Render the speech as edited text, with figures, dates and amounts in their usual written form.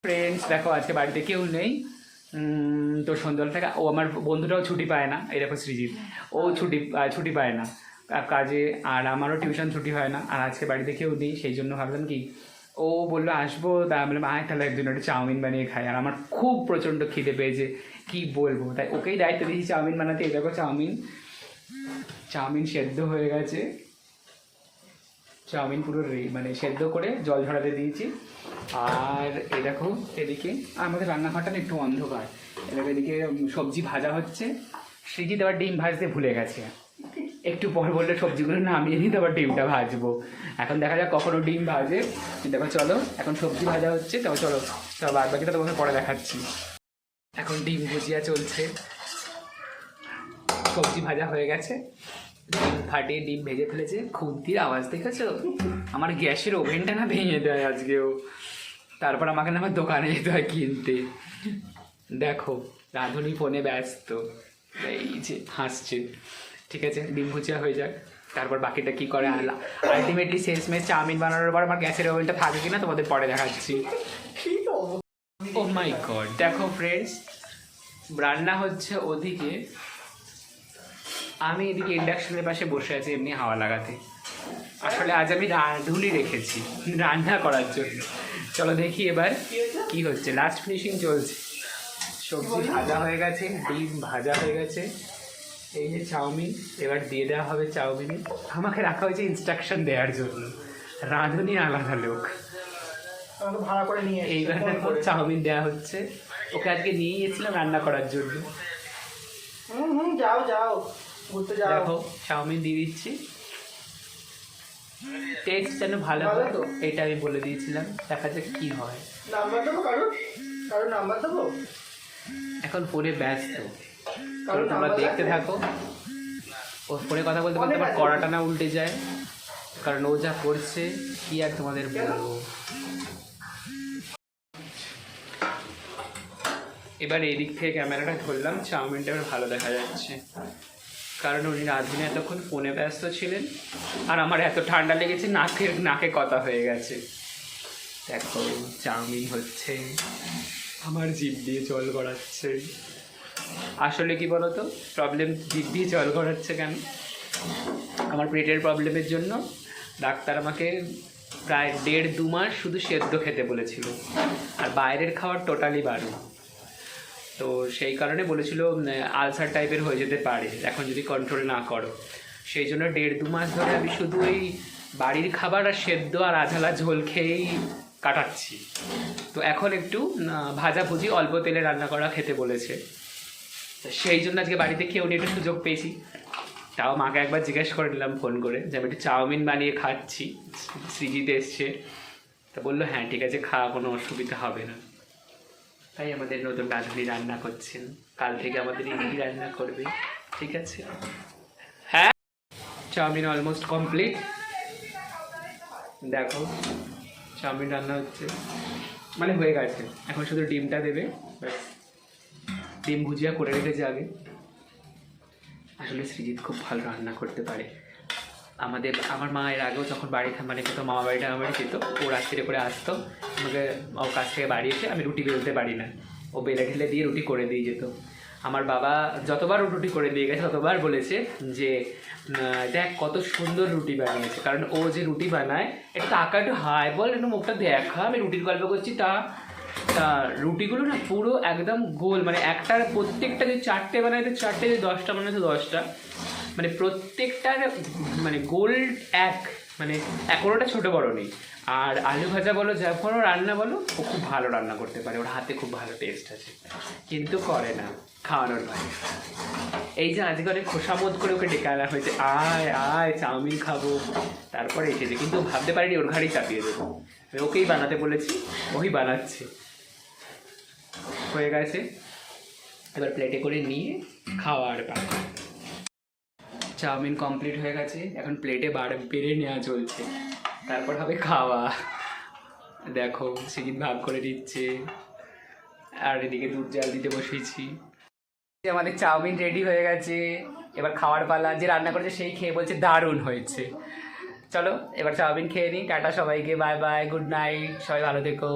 Friends দেখো আজকে বাড়িতে কেউ নেই। তো সন্ধ্যাবেলা থেকে ও আমার বন্ধুটাও ছুটি পায় না, এই দেখো সৃজিত, ও ছুটি পায় না কাজে, আর আমারও টিউশন ছুটি হয় না। আর আজকে বাড়িতে কেউ নেই, সেই জন্য ভাবলাম কি ও বললো আসবো, তা আমি বললাম আয় তাহলে একদিন একটা চাউমিন বানিয়ে খাই। আর আমার খুব প্রচণ্ড খিদে পেয়েছে, কী বলবো, তাই ওকেই দায়িত্ব দিয়েছি চাউমিন বানাতে। এই দেখো চাউমিন সেদ্ধ হয়ে গেছে, চাউমিন পুরো মানে সেদ্ধ করে জল ঝরাতে দিয়েছি। আর এই দেখো এদিকে আমাদের রান্নাঘরটা না একটু অন্ধকার, এদিকে এদিকে সবজি ভাজা হচ্ছে। সৃজিত আবার ডিম ভাজতে ভুলে গেছে, একটু পর বললে সবজিগুলো নামিয়ে নিতে আবার ডিমটা ভাজবো। এখন দেখা যাক কখনো ডিম ভাজে। দেখো চলো এখন সবজি ভাজা হচ্ছে, তবে চলো বাদ বাকিটা তোমাকে পরে দেখাচ্ছি। এখন ডিম ভুজিয়া চলছে, সবজি ভাজা হয়ে গেছে, ডিম ফাটিয়ে ডিম ভেজে ফেলেছে। খুন্তির আওয়াজ দেখেছো? আমার গ্যাসের ওভেনটা না ভেঙে দেয় আজকেও, তারপর আমাকে না আমার দোকানে যেতে হয় কিনতে। দেখো রাঁধুনি ফোনে ব্যস্ত, এই যে হাসছে। ঠিক আছে ডিম ভুজিয়া হয়ে যাক, তারপর বাকিটা কী করে আনলাম। আলটিমেটলি শেষমেশ চাউমিন বানানোর পর আমার গ্যাসের ওভেনটা থাকে কিনা তোমাদের পরে দেখাচ্ছি। ও মাই গড, দেখো ফ্রেন্ডস রান্না হচ্ছে ওদিকে, আমি এদিকে ইন্ডাকশনের পাশে বসে আছি এমনি হাওয়া লাগাতে। আসলে আজ আমি রাঁধুনি রেখেছি রান্না করার জন্য। চলো দেখি এবার কি হচ্ছে, লাস্ট ফিনিশিং চলছে। সবজি ভাজা হয়ে গেছে, ডিম ভাজা হয়ে গেছে, এই যে চাউমিন এবার দিয়ে দেওয়া হবে। চাউমিনে আমাকে রাখা হয়েছে ইনস্ট্রাকশন দেওয়ার জন্য, রাঁধুনি আলাদা লোক, ভাড়া করে নিয়ে এইবার দেখো চাউমিন দেওয়া হচ্ছে। ওকে আজকে নিয়ে গেছিলাম রান্না করার জন্য। যাও যাও ঘুরতে যাও। দেখো চাউমিন দিয়ে দিচ্ছি, টেস্ট যেন ভালো হয় তো এটা আমি বলে দিয়েছিলাম, দেখা যাক কি হয়। নাম্বার দেবো কারোর নাম্বার দেবো? এখন ফোনে ব্যস্ত, তোমরা দেখতে থাকো। ও ফোনে কথা বলতে বলতে আমার কড়াটা না উল্টে যায়, কারণ ও যা করছে কি আর তোমাদের বলবো। এবার এদিক থেকে ক্যামেরাটা ধরলাম, চাউমিনটা এবার ভালো দেখা যাচ্ছে, কারণ উনি রাঁধুনি এতক্ষণ ফোনে ব্যস্ত ছিলেন। আর আমার এত ঠান্ডা লেগেছে, নাকে কথা হয়ে গেছে। দেখো চাউমিন হচ্ছে, আমার জিভ দিয়ে জল গড়াচ্ছে। আসলে কি বলতো প্রবলেম, জিভ দিয়ে জল গড়াচ্ছে কেন? আমার পেটের প্রবলেমের জন্য ডাক্তার আমাকে প্রায় 1.5-2 মাস শুধু সেদ্ধ খেতে বলেছিল, আর বাইরের খাবার টোটালি বারণ। তো সেই কারণে বলেছিল আলসার টাইপের হয়ে যেতে পারে এখন যদি কন্ট্রোল না করো। সেই জন্য 1.5-2 মাস ধরে আমি শুধু এই বাড়ির খাবার আর সেদ্ধ আর আঝালা ঝোল খেয়েই কাটাচ্ছি। তো এখন একটু ভাজাভুজি অল্প তেলে রান্না করা খেতে বলেছে, সেই জন্য আজকে বাড়িতে কেউ নিয়ে একটু সুযোগ পেয়েছি। তাও মাকে একবার জিজ্ঞেস করে নিলাম ফোন করে যে আমি একটু চাউমিন বানিয়ে খাচ্ছি, সৃজিত এসছে, তা বললো হ্যাঁ ঠিক আছে খা, কোনো অসুবিধা হবে না। তাই আমাদের নতুন রাঁধুনি রান্না করছেন, কাল থেকে আমাদের ইডলি রান্না করবে। ঠিক আছে, হ্যাঁ চাউমিন অলমোস্ট কমপ্লিট। দেখো চাউমিন রান্না হচ্ছে, মানে হয়ে গেছে, এখন শুধু ডিমটা দেবে ব্যাস। ডিম ভুজিয়া করে রেখেছে আগে। আসলে সৃজিত খুব ভালো রান্না করতে পারে। আমার মা এর আগেও যখন মানে কোথাও মামা বাড়িটা আমার যেত, ও রাত্রিরে করে আসতো আমাকে, ওর কাছ থেকে বাড়ি এসে আমি রুটি বেলতে পারি না, ও বেলে ঢেলে দিয়ে রুটি করে দিয়ে যেত। আমার বাবা যতবার ও রুটি করে দিয়ে গেছে ততবার বলেছে যে দেখ কত সুন্দর রুটি বানিয়েছে, কারণ ও যে রুটি বানায় এটা তো আঁকা একটু হাই বল, একটু মুখটা দেখা, আমি রুটির গল্প করছি তা রুটিগুলো না পুরো একদম গোল, মানে একটার প্রত্যেকটা যে 4টে বানায় তো 4টে, যে 10টা বানায় তো 10টা, মানে প্রত্যেকটার মানে গোল এক, মানে কোনোটা ছোটো বড়ো নেই। আর আলু ভাজা বলো যা কোনো রান্না বলো, ও খুব ভালো রান্না করতে পারে, ওর হাতে খুব ভালো টেস্ট আছে, কিন্তু করে না খাওয়ানোর ভাই। এই যে আজকে অনেক খোসামত করে ওকে ডেকে আনা হয়েছে, আয় আয় চাউমিন খাবো, তারপরে এসেছে, কিন্তু ভাবতে পারিনি ওর ঘাড়েই চাপিয়ে দেবো। আমি ওকেই বানাতে বলেছি, ওই বানাচ্ছে। হয়ে গেছে, এবার প্লেটে করে নিয়ে খাওয়ার পালা। চাউমিন কমপ্লিট হয়ে গেছে, এখন প্লেটে বেড়ে নেওয়া চলছে, তারপর হবে খাওয়া। দেখো সেদিন ভাগ করে দিচ্ছে, আর এদিকে দুধ জাল দিতে বসেছি। আমাদের চাউমিন রেডি হয়ে গেছে, এবার খাওয়ার পালা। যে রান্না করেছে সেই খেয়ে বলছে দারুণ হয়েছে। চলো এবার চাউমিন খেয়ে নিই, টাটা সবাইকে, বাই বাই, গুড নাইট, সবাই ভালো থেকো।